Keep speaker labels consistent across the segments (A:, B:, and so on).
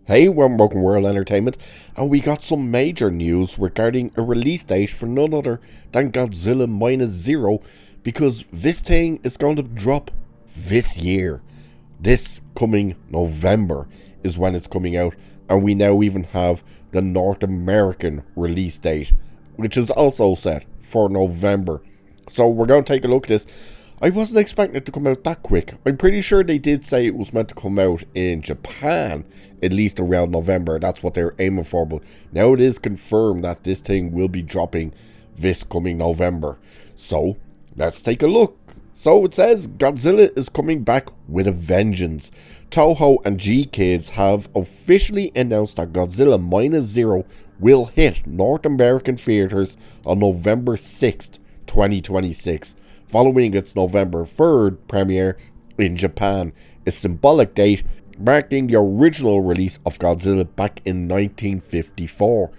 A: Hey, welcome World Entertainment, and we got some major news regarding a release date for none other than Godzilla Minus Zero, because this thing is going to drop this year. This coming November is when it's coming out, and we now even have the North American release date, which is also set for November. So we're going to take a look at this. I wasn't expecting it to come out that quick. I'm pretty sure they did say it was meant to come out in Japan at least around November. That's what they're aiming for, but now it is confirmed that this thing will be dropping this coming November. So let's take a look. So it says Godzilla is coming back with a vengeance. Toho and G-Kids have officially announced that Godzilla Minus Zero will hit North American theaters on November 6th, 2026, following its November 3rd premiere in Japan, a symbolic date marking the original release of Godzilla back in 1954.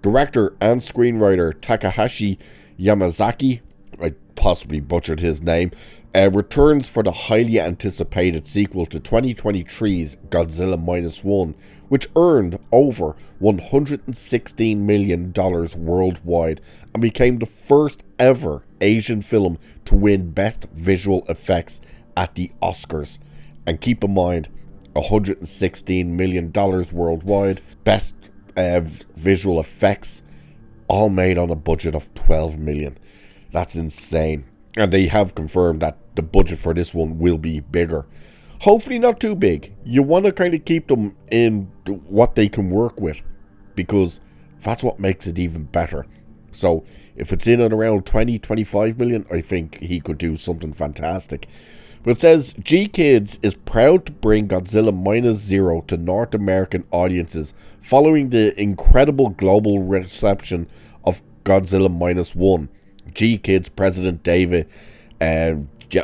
A: Director and screenwriter Takahashi Yamazaki, I possibly butchered his name, returns for the highly anticipated sequel to 2023's Godzilla Minus One, which earned over $116 million worldwide and became the first ever Asian film to win Best Visual Effects at the Oscars. And keep in mind, $116 million worldwide, Best Visual Effects, all made on a budget of $12 million. That's insane. And they have confirmed that the budget for this one will be bigger. Hopefully not too big. You want to kind of keep them in what they can work with, because that's what makes it even better. So if it's in at around 20-25 million, I think he could do something fantastic. But it says G-Kids is proud to bring Godzilla Minus Zero to North American audiences following the incredible global reception of Godzilla Minus One. G-Kids president David, I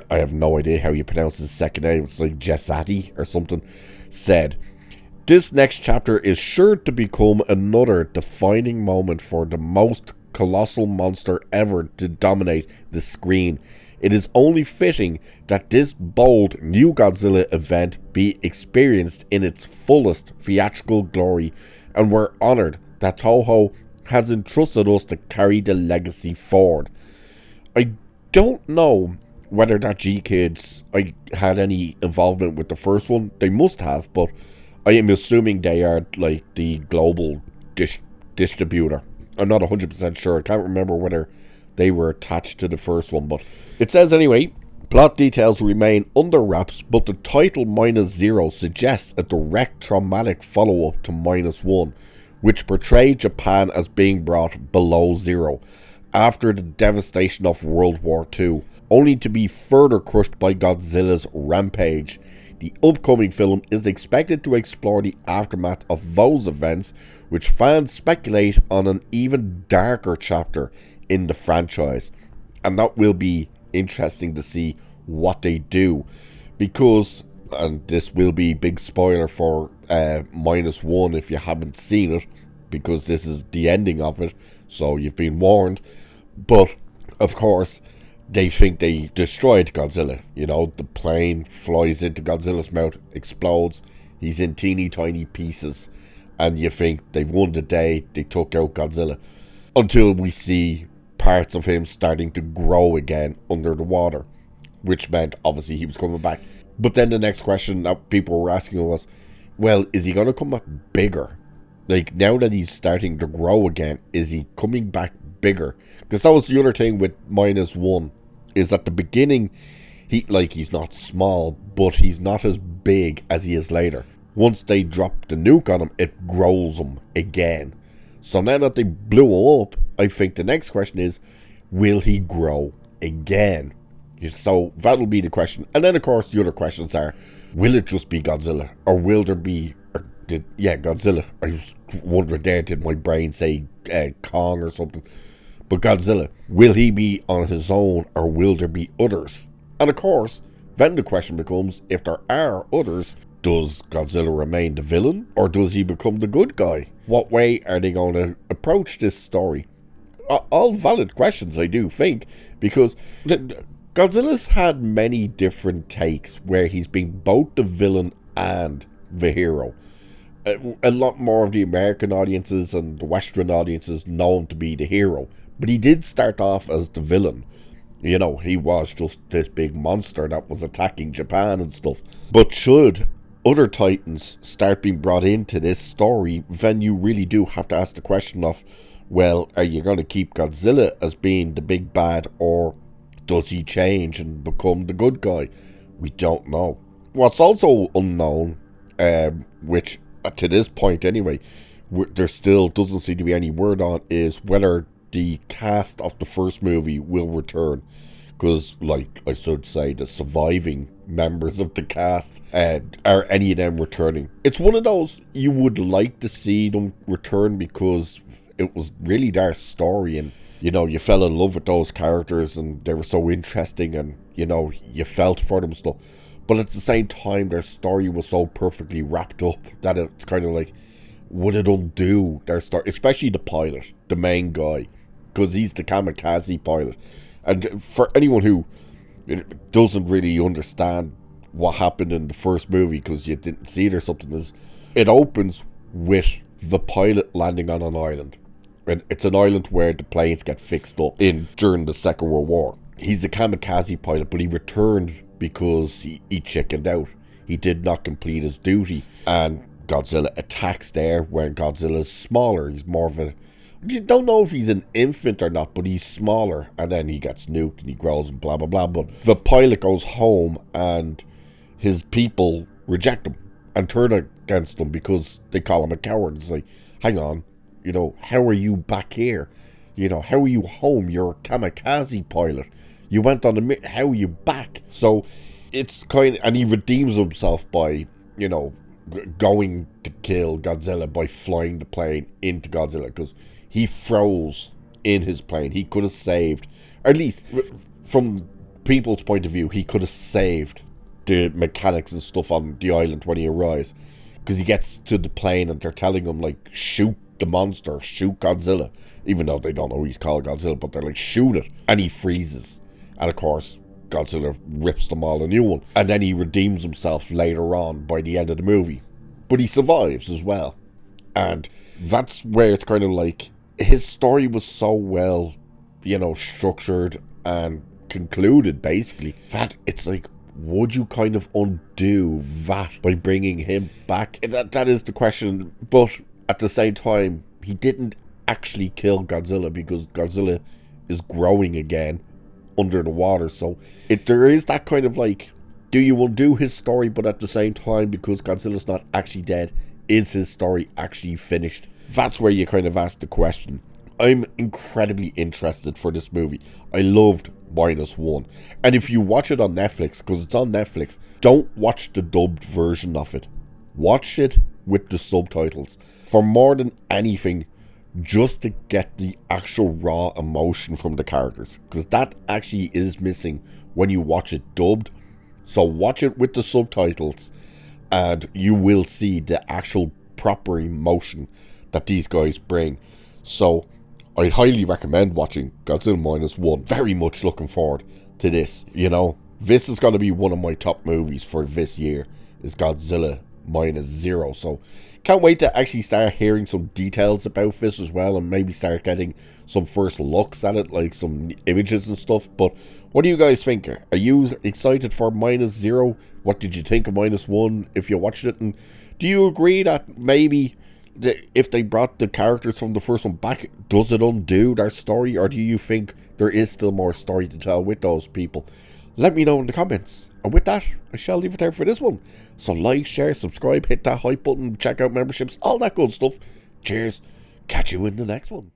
A: have no idea how you pronounce his second name, it's like Jesati or something, said, "This next chapter is sure to become another defining moment for the most colossal monster ever to dominate the screen. It is only fitting that this bold new Godzilla event be experienced in its fullest theatrical glory, and we're honoured that Toho has entrusted us to carry the legacy forward." I don't know whether that G-Kids had any involvement with the first one. They must have, but I am assuming they are like the global distributor. I'm not 100% sure. I can't remember whether they were attached to the first one, but it says anyway, plot details remain under wraps, but the title Minus Zero suggests a direct traumatic follow-up to Minus One, which portrayed Japan as being brought below zero after the devastation of World War II, only to be further crushed by Godzilla's rampage. The upcoming film is expected to explore the aftermath of those events, which fans speculate on an even darker chapter in the franchise. And that will be interesting to see what they do, because, and this will be big spoiler for Minus One if you haven't seen it, because this is the ending of it, so you've been warned. But of course they think they destroyed Godzilla. You know, the plane flies into Godzilla's mouth, explodes, he's in teeny tiny pieces, and you think they've won the day, they took out Godzilla, until we see parts of him starting to grow again under the water, which meant obviously he was coming back. But then the next question that people were asking was, well, is he going to come back bigger? Like, now that he's starting to grow again, is he coming back bigger? Because that was the other thing with Minus One, is at the beginning, he's not small, but he's not as big as he is later. Once they drop the nuke on him, it grows him again. So now that they blew him up, I think the next question is, will he grow again? So that'll be the question. And then of course the other questions are, will it just be Godzilla? Or will there be, Godzilla. I was wondering there, did my brain say Kong or something? But Godzilla, will he be on his own, or will there be others? And of course, then the question becomes, if there are others, does Godzilla remain the villain, or does he become the good guy? What way are they going to approach this story? All valid questions, I do think, because Godzilla's had many different takes where he's been both the villain and the hero. a lot more of the American audiences and the Western audiences know him to be the hero. But he did start off as the villain. You know, he was just this big monster that was attacking Japan and stuff. But should other titans start being brought into this story, then you really do have to ask the question of, well, are you going to keep Godzilla as being the big bad, or does he change and become the good guy? We don't know. What's also unknown, which to this point anyway, there still doesn't seem to be any word on, is whether the cast of the first movie will return. Because, like I should say, the surviving members of the cast, are any of them returning? It's one of those you would like to see them return, because it was really their story, and you know, you fell in love with those characters and they were so interesting, and you know, you felt for them stuff. But at the same time, their story was so perfectly wrapped up that it's kind of like, would it undo their story? Especially the pilot, the main guy, because he's the kamikaze pilot. And for anyone who doesn't really understand what happened in the first movie, because you didn't see it or something, is it opens with the pilot landing on an island. And it's an island where the planes get fixed up during the Second World War. He's a kamikaze pilot, but he returned because he chickened out. He did not complete his duty, and Godzilla attacks there when Godzilla's smaller. He's more of a... You don't know if he's an infant or not, but he's smaller, and then he gets nuked and he grows and blah blah blah. But the pilot goes home and his people reject him and turn against him because they call him a coward. It's like, hang on, you know, how are you back here? You know, how are you home? You're a kamikaze pilot. You went on the... How are you back? So it's kind of... And he redeems himself by, you know, going to kill Godzilla by flying the plane into Godzilla, because he froze in his plane. He could have saved, or at least from people's point of view, he could have saved the mechanics and stuff on the island when he arrives, because he gets to the plane and they're telling him, like, shoot the monster, shoot Godzilla, even though they don't know he's called Godzilla, but they're like, shoot it, and he freezes. And of course, Godzilla rips them all a new one. And then he redeems himself later on by the end of the movie. But he survives as well. And that's where it's kind of like, his story was so well, you know, structured and concluded, basically, that it's like, would you kind of undo that by bringing him back? That is the question. But at the same time, he didn't actually kill Godzilla, because Godzilla is growing again under the water. So there is that kind of like, do you undo his story, but at the same time, because Godzilla's not actually dead, is his story actually finished? That's where you kind of ask the question. I'm incredibly interested for this movie. I loved -1. And if you watch it on Netflix, because it's on Netflix, don't watch the dubbed version of it. Watch it with the subtitles. For more than anything, just to get the actual raw emotion from the characters, because that actually is missing when you watch it dubbed. So watch it with the subtitles and you will see the actual proper emotion that these guys bring. So I highly recommend watching Godzilla -1. Very much looking forward to this. You know, this is going to be one of my top movies for this year, is Godzilla -0. So can't wait to actually start hearing some details about this as well, and maybe start getting some first looks at it, like some images and stuff. But what do you guys think? Are you excited for -0? What did you think of -1 if you watched it? And do you agree that maybe if they brought the characters from the first one back, does it undo their story? Or do you think there is still more story to tell with those people? Let me know in the comments. And with that, I shall leave it there for this one. So like, share, subscribe, hit that hype button, check out memberships, all that good stuff. Cheers. Catch you in the next one.